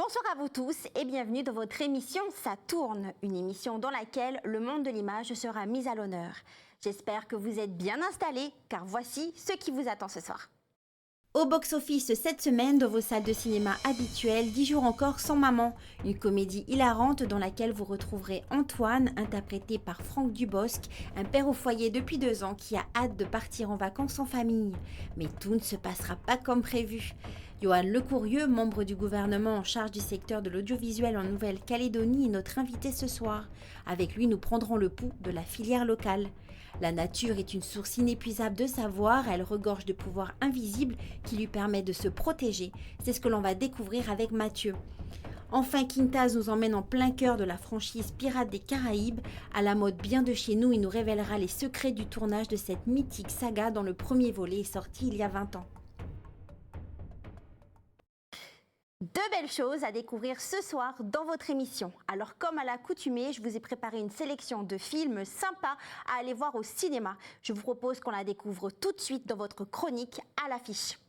Bonsoir à vous tous et bienvenue dans votre émission Ça tourne, une émission dans laquelle le monde de l'image sera mis à l'honneur. J'espère que vous êtes bien installés car voici ce qui vous attend ce soir. Au box-office cette semaine, dans vos salles de cinéma habituelles, 10 jours encore sans maman, une comédie hilarante dans laquelle vous retrouverez Antoine, interprété par Franck Dubosc, un père au foyer depuis 2 ans qui a hâte de partir en vacances en famille. Mais tout ne se passera pas comme prévu. Yoann Lecourrieux, membre du gouvernement en charge du secteur de l'audiovisuel en Nouvelle-Calédonie, est notre invité ce soir. Avec lui, nous prendrons le pouls de la filière locale. La nature est une source inépuisable de savoir, elle regorge de pouvoirs invisibles qui lui permettent de se protéger. C'est ce que l'on va découvrir avec Mathieu. Enfin, Quintaz nous emmène en plein cœur de la franchise Pirates des Caraïbes. À la mode bien de chez nous, il nous révélera les secrets du tournage de cette mythique saga dont le premier volet est sorti il y a 20 ans. Deux belles choses à découvrir ce soir dans votre émission. Alors comme à l'accoutumée, je vous ai préparé une sélection de films sympas à aller voir au cinéma. Je vous propose qu'on la découvre tout de suite dans votre chronique à l'affiche.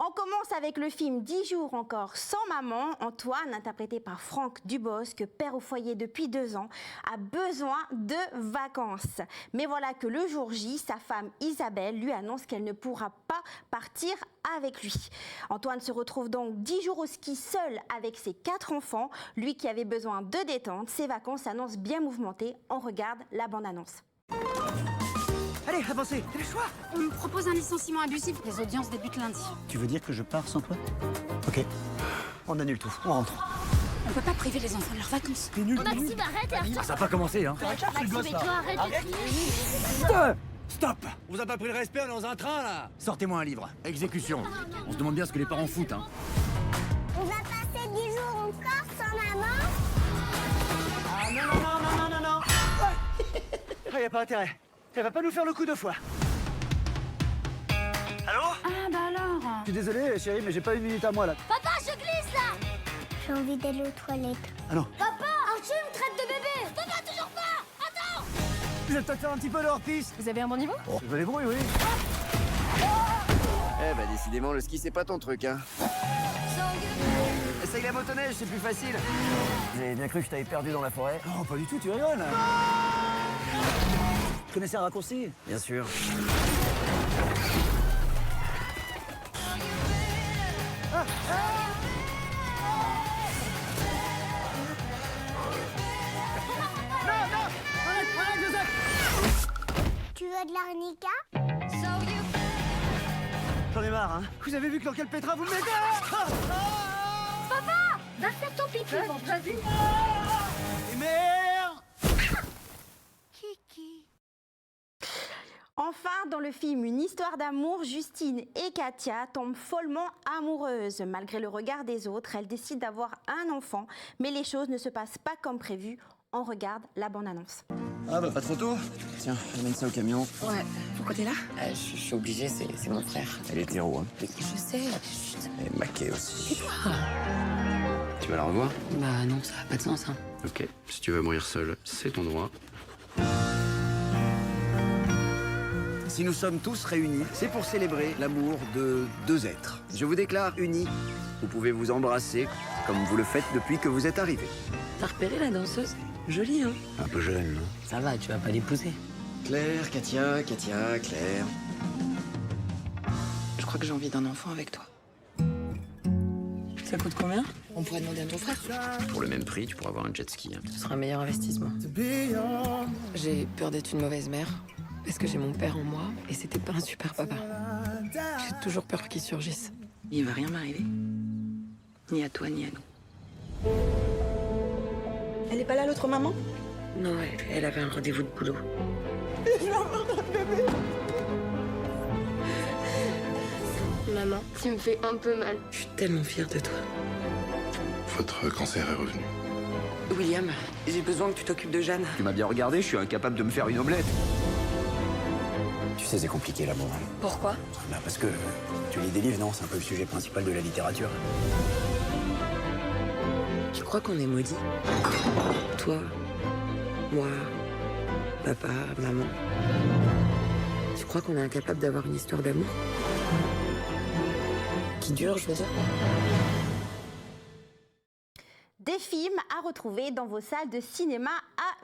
On commence avec le film 10 jours encore sans maman. Antoine, interprété par Franck Dubosc, père au foyer depuis 2 ans, a besoin de vacances. Mais voilà que le jour J, sa femme Isabelle lui annonce qu'elle ne pourra pas partir avec lui. Antoine se retrouve donc 10 jours au ski seul avec ses 4 enfants. Lui qui avait besoin de détente, ses vacances s'annoncent bien mouvementées. On regarde la bande-annonce. Allez, avancez, c'est le choix. On me propose un licenciement abusif. Les audiences débutent lundi. Tu veux dire que je pars sans toi? Ok. On annule tout, on rentre. On peut pas priver les enfants de leurs vacances. T'es nul. Maxime, arrête et Ah, ça a pas commencé, hein. Maxime, et toi, arrête de crier. Stop. On vous a pas pris le respect, on est dans un train là. Sortez-moi un livre. Exécution. On se demande bien ce que les parents foutent, hein. On va passer 10 jours encore sans maman. Ah non. Ah, y a pas intérêt. Elle va pas nous faire le coup 2 fois. Allô? Ah bah alors. Je suis désolé, chérie, mais j'ai pas 1 minute à moi là. Papa, je glisse là. J'ai envie d'aller aux toilettes. Ah non. Papa, Archie me traite de bébé. Papa, toujours pas. Attends. Vous êtes peut-être faire un petit peu de hors-piste. Vous avez un bon niveau? Oh, je les brouille, oui. Eh bah décidément, le ski c'est pas ton truc, hein. Essaye la motoneige, c'est plus facile. J'ai bien cru que je t'avais perdu dans la forêt. Oh, pas du tout, tu rigoles. Tu connaissais un raccourci? Bien sûr. Arrête, Joseph! Tu veux de l'arnica? J'en ai marre, hein. Vous avez vu que dans quel pétrin vous me mettez? Va faire ton pipi. Vas-y. Et merde! Kiki. Enfin, dans le film Une histoire d'amour, Justine et Katia tombent follement amoureuses. Malgré le regard des autres, elles décident d'avoir un enfant, mais les choses ne se passent pas comme prévu. On regarde la bande-annonce. Ah bah pas trop tôt. Tiens, amène ça au camion. Ouais. Pourquoi t'es là? Je suis obligé, c'est mon frère. Elle est hétéro, hein. Je sais. Chut. Et maquée aussi. Tu vas la revoir? Bah non, ça n'a pas de sens, hein. Ok. Si tu veux mourir seul, c'est ton droit. Si nous sommes tous réunis, c'est pour célébrer l'amour de 2 êtres. Je vous déclare unis. Vous pouvez vous embrasser comme vous le faites depuis que vous êtes arrivés. T'as repéré la danseuse? Jolie, hein? Un peu jeune, non? Ça va, tu vas pas l'épouser. Claire, Katia, Claire. Je crois que j'ai envie d'un enfant avec toi. Ça coûte combien? On pourrait demander à ton frère. Pour le même prix, tu pourras avoir un jet ski. Ce sera un meilleur investissement. J'ai peur d'être une mauvaise mère. Parce que j'ai mon père en moi et c'était pas un super papa. J'ai toujours peur qu'il surgisse. Il va rien m'arriver. Ni à toi, ni à nous. Elle est pas là l'autre maman? Non, elle avait un rendez-vous de boulot. Maman, tu me fais un peu mal. Je suis tellement fière de toi. Votre cancer est revenu. William, j'ai besoin que tu t'occupes de Jeanne. Tu m'as bien regardé, je suis incapable de me faire une omelette. Tu sais, c'est compliqué l'amour. Pourquoi? Bah parce que tu lis des livres, non? C'est un peu le sujet principal de la littérature. Tu crois qu'on est maudits? Toi, moi, papa, maman. Tu crois crois qu'on est incapable d'avoir une histoire d'amour qui dure, je veux dire. Des films à retrouver dans vos salles de cinéma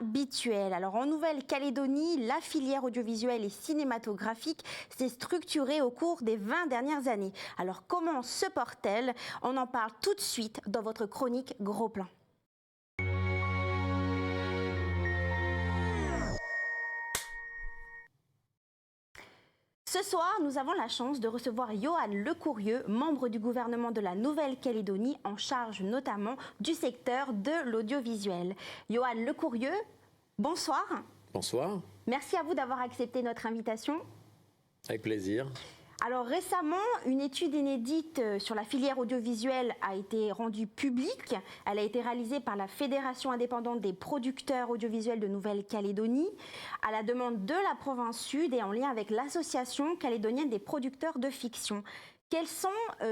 habituelles. Alors en Nouvelle-Calédonie, la filière audiovisuelle et cinématographique s'est structurée au cours des 20 dernières années. Alors comment se porte-t-elle? On en parle tout de suite dans votre chronique Gros Plan. Ce soir, nous avons la chance de recevoir Yohan Lecourieux, membre du gouvernement de la Nouvelle-Calédonie, en charge notamment du secteur de l'audiovisuel. Yohan Lecourieux, bonsoir. Bonsoir. Merci à vous d'avoir accepté notre invitation. Avec plaisir. Alors récemment, une étude inédite sur la filière audiovisuelle a été rendue publique. Elle a été réalisée par la Fédération indépendante des producteurs audiovisuels de Nouvelle-Calédonie à la demande de la province Sud et en lien avec l'Association calédonienne des producteurs de fiction. Quels sont,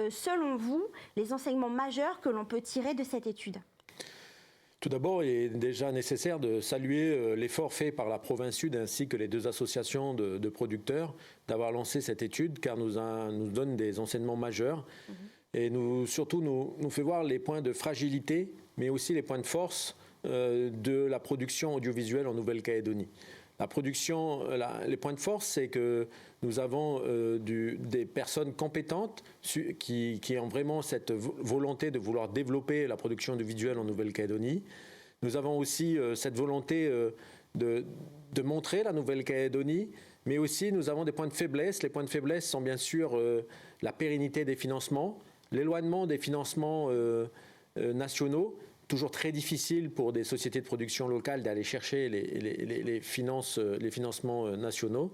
selon vous, les enseignements majeurs que l'on peut tirer de cette étude ? Tout d'abord, il est déjà nécessaire de saluer l'effort fait par la province Sud ainsi que les deux associations de producteurs d'avoir lancé cette étude, car nous donne des enseignements majeurs et surtout nous fait voir les points de fragilité, mais aussi les points de force de la production audiovisuelle en Nouvelle-Calédonie. La production, les points de force, c'est que nous avons des personnes compétentes qui ont vraiment cette volonté de vouloir développer la production audiovisuelle en Nouvelle-Calédonie. Nous avons aussi cette volonté de montrer la Nouvelle-Calédonie, mais aussi nous avons des points de faiblesse. Les points de faiblesse sont bien sûr la pérennité des financements, l'éloignement des financements nationaux. Toujours très difficile pour des sociétés de production locales d'aller chercher les financements nationaux.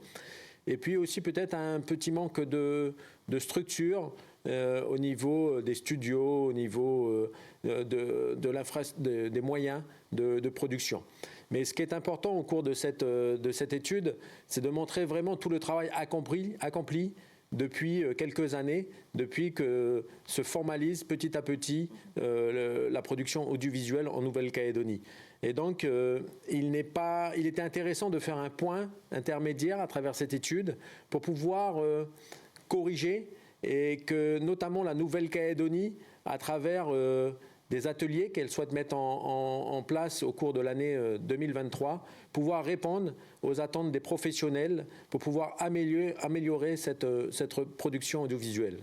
Et puis aussi peut-être un petit manque de structure au niveau des studios, au niveau des moyens de production. Mais ce qui est important au cours de cette étude, c'est de montrer vraiment tout le travail accompli depuis quelques années, depuis que se formalise petit à petit la production audiovisuelle en Nouvelle-Calédonie. Et donc, il était intéressant de faire un point intermédiaire à travers cette étude pour pouvoir corriger et que notamment la Nouvelle-Calédonie, à travers des ateliers qu'elle souhaite mettre en place au cours de l'année 2023, pouvoir répondre aux attentes des professionnels pour pouvoir améliorer cette production audiovisuelle.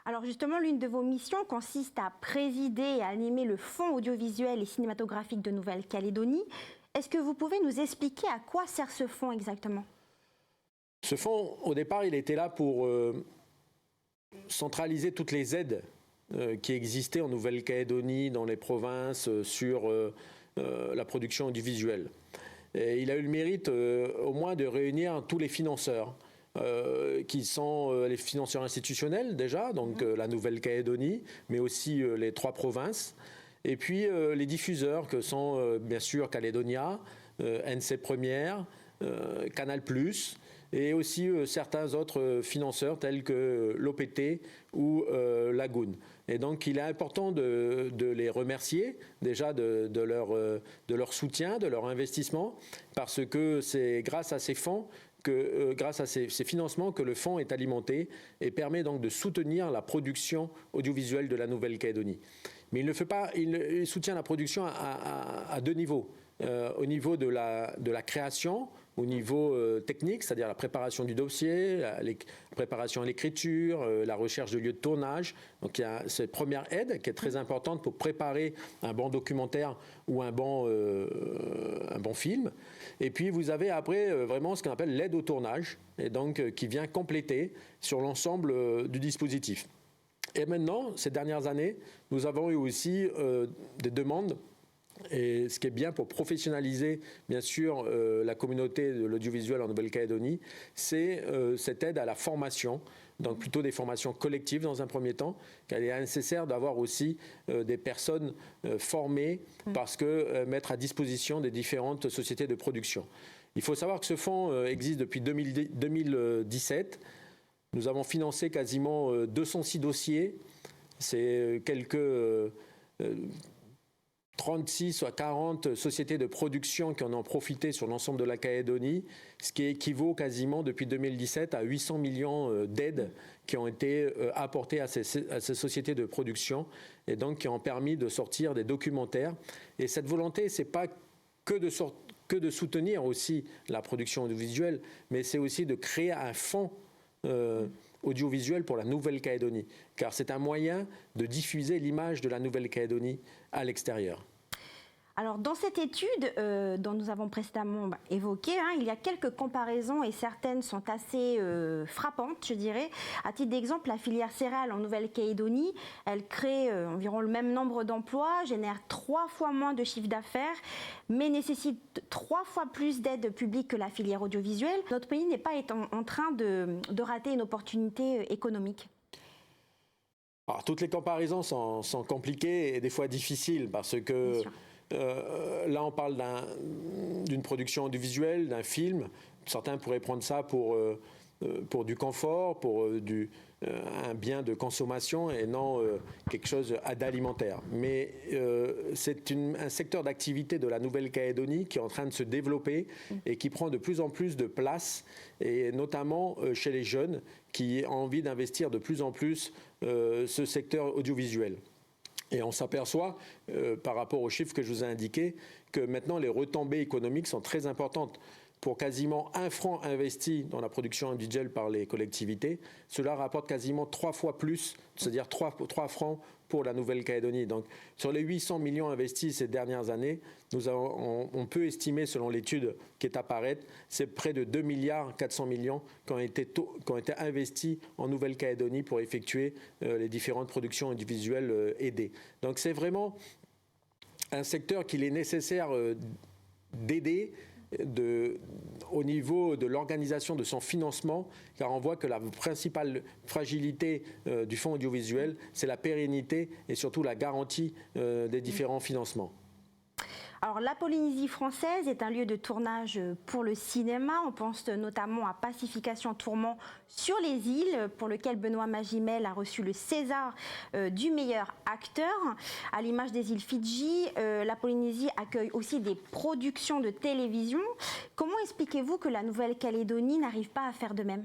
Alors justement, l'une de vos missions consiste à présider et à animer le Fonds audiovisuel et cinématographique de Nouvelle-Calédonie. Est-ce que vous pouvez nous expliquer à quoi sert ce fonds exactement ? Ce fonds, au départ, il était là pour centraliser toutes les aides qui existaient en Nouvelle-Calédonie, dans les provinces, sur la production audiovisuelle. Et il a eu le mérite au moins de réunir tous les financeurs, qui sont les financeurs institutionnels déjà, donc la Nouvelle-Calédonie, mais aussi les 3 provinces, et puis les diffuseurs que sont bien sûr Calédonia, NC Première, Canal+, et aussi certains autres financeurs tels que l'OPT ou Lagoon. Et donc il est important de les remercier déjà de leur soutien, de leur investissement, parce que c'est grâce à ces fonds, grâce à ces financements que le fonds est alimenté et permet donc de soutenir la production audiovisuelle de la Nouvelle-Calédonie. Mais il soutient la production à 2 niveaux. Au niveau de la création, au niveau technique, c'est-à-dire la préparation du dossier, la préparation à l'écriture, la recherche de lieux de tournage. Donc il y a cette première aide qui est très importante pour préparer un bon documentaire ou un bon film. Et puis vous avez après vraiment ce qu'on appelle l'aide au tournage, et donc qui vient compléter sur l'ensemble du dispositif. Et maintenant, ces dernières années, nous avons eu aussi des demandes. Et ce qui est bien pour professionnaliser, bien sûr, la communauté de l'audiovisuel en Nouvelle-Calédonie, c'est cette aide à la formation, donc plutôt des formations collectives dans un premier temps, car il est nécessaire d'avoir aussi des personnes formées, parce que mettre à disposition des différentes sociétés de production. Il faut savoir que ce fonds existe depuis 2017. Nous avons financé quasiment 206 dossiers. C'est quelques 36 à 40 sociétés de production qui en ont profité sur l'ensemble de la Calédonie, ce qui équivaut quasiment depuis 2017 à 800 millions d'aides qui ont été apportées à ces sociétés de production et donc qui ont permis de sortir des documentaires. Et cette volonté, ce n'est pas que de soutenir aussi la production audiovisuelle, mais c'est aussi de créer un fonds audiovisuel pour la Nouvelle-Calédonie, car c'est un moyen de diffuser l'image de la Nouvelle-Calédonie à l'extérieur. Alors, dans cette étude dont nous avons précédemment évoqué, il y a quelques comparaisons et certaines sont assez frappantes, je dirais. À titre d'exemple, la filière céréales en Nouvelle-Calédonie, elle crée environ le même nombre d'emplois, génère 3 fois moins de chiffre d'affaires, mais nécessite 3 fois plus d'aide publique que la filière audiovisuelle. Notre pays n'est pas en train de rater une opportunité économique. Alors, toutes les comparaisons sont compliquées et des fois difficiles parce que là, on parle d'une production audiovisuelle, d'un film. Certains pourraient prendre ça pour du confort, pour un bien de consommation et non quelque chose d'alimentaire. Mais c'est un secteur d'activité de la Nouvelle-Calédonie qui est en train de se développer et qui prend de plus en plus de place, et notamment chez les jeunes qui ont envie d'investir de plus en plus ce secteur audiovisuel. Et on s'aperçoit, par rapport aux chiffres que je vous ai indiqués, que maintenant les retombées économiques sont très importantes. Pour quasiment 1 franc investi dans la production individuelle par les collectivités, cela rapporte quasiment 3 fois plus, c'est-à-dire 3 francs pour la Nouvelle-Calédonie. Donc, sur les 800 millions investis ces dernières années, on peut estimer, selon l'étude qui est à paraître, c'est près de 2,4 milliards qui ont été investis en Nouvelle-Calédonie pour effectuer les différentes productions individuelles aidées. Donc, c'est vraiment un secteur qu'il est nécessaire d'aider au niveau de l'organisation de son financement, car on voit que la principale fragilité du fonds audiovisuel, c'est la pérennité et surtout la garantie des différents financements. Alors, la Polynésie française est un lieu de tournage pour le cinéma. On pense notamment à Pacification Tourment sur les îles, pour lequel Benoît Magimel a reçu le César du meilleur acteur. À l'image des îles Fidji, la Polynésie accueille aussi des productions de télévision. Comment expliquez-vous que la Nouvelle-Calédonie n'arrive pas à faire de même ?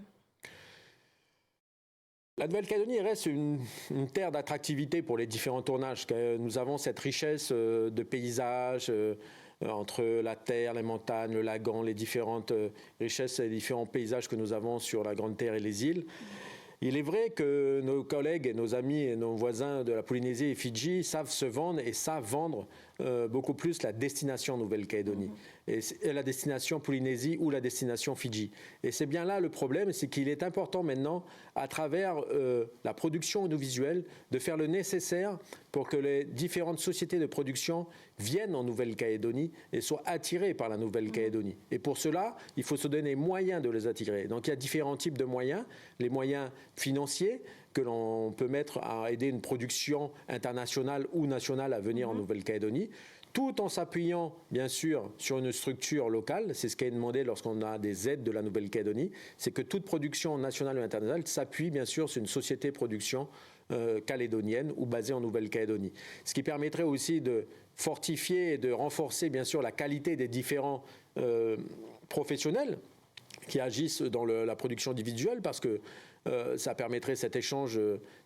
La Nouvelle-Calédonie reste une terre d'attractivité pour les différents tournages. Nous avons cette richesse de paysages entre la terre, les montagnes, le lagon, les différentes richesses et les différents paysages que nous avons sur la Grande Terre et les îles. Il est vrai que nos collègues et nos amis et nos voisins de la Polynésie et Fidji savent se vendre et savent vendre beaucoup plus la destination Nouvelle-Calédonie, et la destination Polynésie ou la destination Fidji. Et c'est bien là le problème, c'est qu'il est important maintenant, à travers la production audiovisuelle, de faire le nécessaire pour que les différentes sociétés de production viennent en Nouvelle-Calédonie et soient attirées par la Nouvelle-Calédonie. Et pour cela, il faut se donner les moyens de les attirer. Donc il y a différents types de moyens, les moyens financiers que l'on peut mettre à aider une production internationale ou nationale à venir en Nouvelle-Calédonie, tout en s'appuyant bien sûr sur une structure locale. C'est ce qui est demandé lorsqu'on a des aides de la Nouvelle-Calédonie, c'est que toute production nationale ou internationale s'appuie bien sûr sur une société de production calédonienne ou basée en Nouvelle-Calédonie. Ce qui permettrait aussi de fortifier et de renforcer bien sûr la qualité des différents professionnels qui agissent dans la production individuelle, parce que ça permettrait cet échange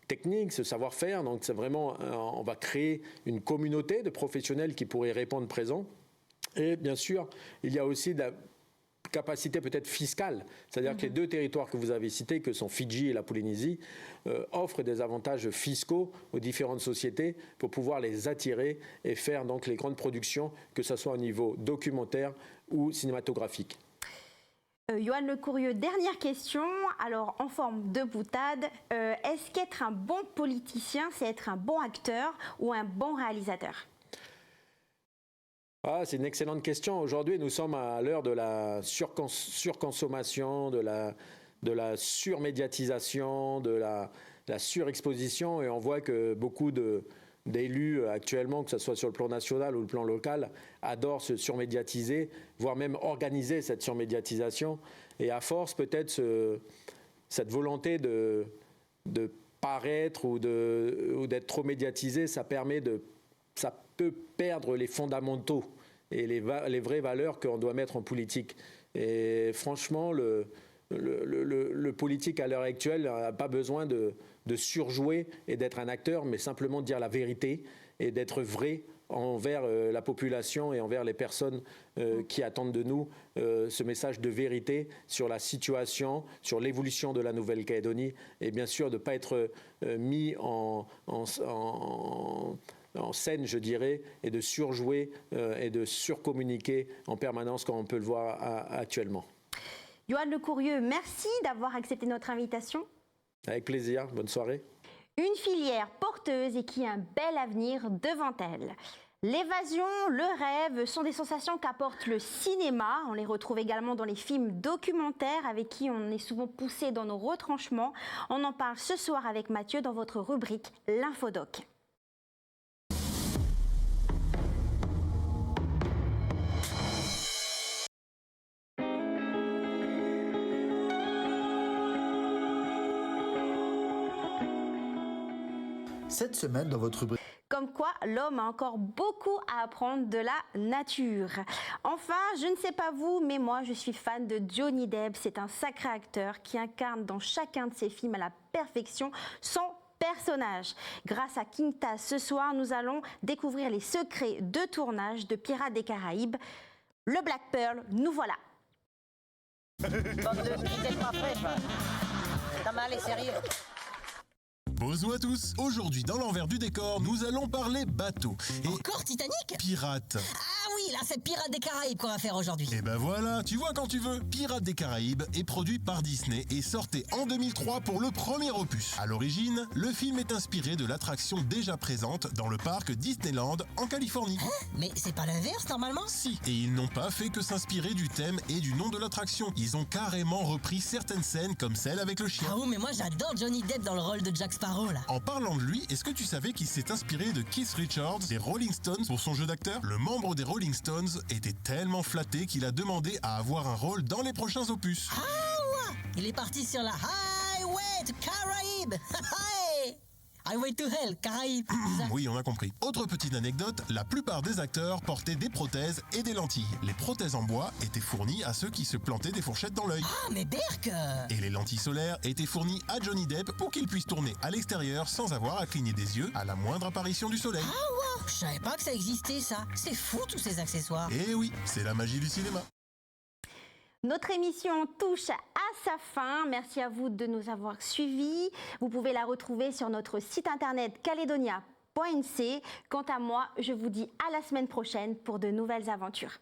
technique, ce savoir-faire. Donc c'est vraiment, on va créer une communauté de professionnels qui pourraient répondre présent. Et bien sûr, il y a aussi de la capacité peut-être fiscale, c'est-à-dire que les 2 territoires que vous avez cités, que sont Fidji et la Polynésie, offrent des avantages fiscaux aux différentes sociétés pour pouvoir les attirer et faire donc les grandes productions, que ce soit au niveau documentaire ou cinématographique. Yoann Le Courrieux, dernière question. Alors, en forme de boutade, est-ce qu'être un bon politicien, c'est être un bon acteur ou un bon réalisateur ? C'est une excellente question. Aujourd'hui, nous sommes à l'heure de la surconsommation, de la surmédiatisation, de la surexposition, et on voit que beaucoup d'élus actuellement, que ce soit sur le plan national ou le plan local, adorent se surmédiatiser, voire même organiser cette surmédiatisation. Et à force, peut-être, cette volonté de paraître ou d'être trop médiatisé, ça permet de ça peut perdre les fondamentaux et les vraies valeurs qu'on doit mettre en politique. Et franchement, le politique à l'heure actuelle n'a pas besoin de surjouer et d'être un acteur, mais simplement de dire la vérité et d'être vrai envers la population et envers les personnes qui attendent de nous ce message de vérité sur la situation, sur l'évolution de la Nouvelle-Calédonie et bien sûr de ne pas être mis en scène, je dirais, et de surjouer et de surcommuniquer en permanence comme on peut le voir actuellement. Yoann Le Courrieux, merci d'avoir accepté notre invitation. Avec plaisir, bonne soirée. Une filière porteuse et qui a un bel avenir devant elle. L'évasion, le rêve sont des sensations qu'apporte le cinéma. On les retrouve également dans les films documentaires avec qui on est souvent poussé dans nos retranchements. On en parle ce soir avec Mathieu dans votre rubrique L'Infodoc. Cette semaine, dans votre rubrique... Comme quoi, l'homme a encore beaucoup à apprendre de la nature. Enfin, je ne sais pas vous, mais moi, je suis fan de Johnny Depp. C'est un sacré acteur qui incarne dans chacun de ses films à la perfection son personnage. Grâce à King Taz, ce soir, nous allons découvrir les secrets de tournage de Pirates des Caraïbes. Le Black Pearl, nous voilà. Bonjour à tous. Aujourd'hui, dans l'envers du décor, nous allons parler bateau. Et encore Titanic ? Pirates. Ah oui, là, c'est Pirates des Caraïbes qu'on va faire aujourd'hui. Et ben voilà, tu vois quand tu veux. Pirates des Caraïbes est produit par Disney et sortait en 2003 pour le premier opus. À l'origine, le film est inspiré de l'attraction déjà présente dans le parc Disneyland en Californie. Hein ? Mais c'est pas l'inverse normalement ? Si, et ils n'ont pas fait que s'inspirer du thème et du nom de l'attraction. Ils ont carrément repris certaines scènes comme celle avec le chien. Ah oui, mais moi j'adore Johnny Depp dans le rôle de Jack Sparrow là. En parlant de lui, est-ce que tu savais qu'il s'est inspiré de Keith Richards des Rolling Stones pour son jeu d'acteur ? Le membre des Rolling Stones était tellement flatté qu'il a demandé à avoir un rôle dans les prochains opus. Ah ouais ! Il est parti sur la Highway to Caraïbes. Highway to Hell, Caraïbes. Oui, on a compris. Autre petite anecdote, la plupart des acteurs portaient des prothèses et des lentilles. Les prothèses en bois étaient fournies à ceux qui se plantaient des fourchettes dans l'œil. Ah, mais berk ! Et les lentilles solaires étaient fournies à Johnny Depp pour qu'il puisse tourner à l'extérieur sans avoir à cligner des yeux à la moindre apparition du soleil. Ah wow ! Je savais pas que ça existait ça. C'est fou tous ces accessoires. Eh oui, c'est la magie du cinéma. Notre émission touche à sa fin. Merci à vous de nous avoir suivis. Vous pouvez la retrouver sur notre site internet caledonia.nc. Quant à moi, je vous dis à la semaine prochaine pour de nouvelles aventures.